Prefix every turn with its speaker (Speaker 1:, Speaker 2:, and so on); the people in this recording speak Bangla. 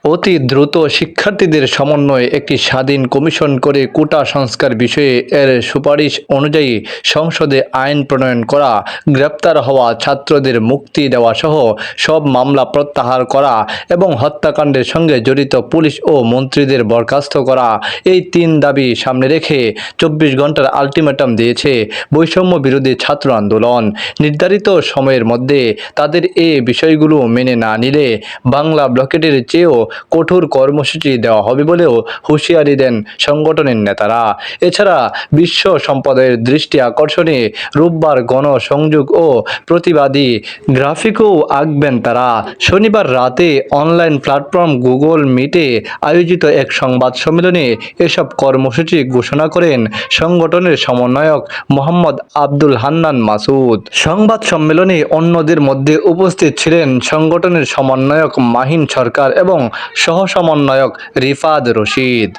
Speaker 1: অতি দ্রুত শিক্ষার্থীদের সমন্বয়ে একটি স্বাধীন কমিশন করে কোটা সংস্কার বিষয়ে এর সুপারিশ অনুযায়ী সংসদে আইন প্রণয়ন করা, গ্রেপ্তার হওয়া ছাত্রদের মুক্তি দেওয়া সহ সব মামলা প্রত্যাহার করা এবং হত্যাকাণ্ডের সঙ্গে জড়িত পুলিশ ও মন্ত্রীদের বরখাস্ত করা, এই তিন দাবি সামনে রেখে 24 ঘন্টার আলটিমেটাম দিয়েছে বৈষম্য বিরোধী ছাত্র আন্দোলন। নির্ধারিত সময়ের মধ্যে তাদের এই বিষয়গুলো মেনে না নিলে বাংলা ব্লকেটের চেয়েও কঠোর কর্মসূচি দেওয়া হবে বলেও হুঁশিয়ারি দেন সংগঠনের নেতারা। এছাড়া বিশ্ব সম্প্রদায়ের দৃষ্টি আকর্ষণে রোববার গণসংযোগ ও প্রতিবাদী গ্রাফিকও আঁকবেন তারা। শনিবার রাতে অনলাইন প্ল্যাটফর্ম গুগল মিটে আয়োজিত এক সংবাদ সম্মেলনে এসব কর্মসূচি ঘোষণা করেন সংগঠনের সমন্বয়ক মোহাম্মদ আব্দুল হান্নান মাসুদ। সংবাদ সম্মেলনে অন্যদের মধ্যে উপস্থিত ছিলেন সংগঠনের সমন্বয়ক মাহিন সরকার এবং সহ সমন্বয়ক রিফাত রশিদ।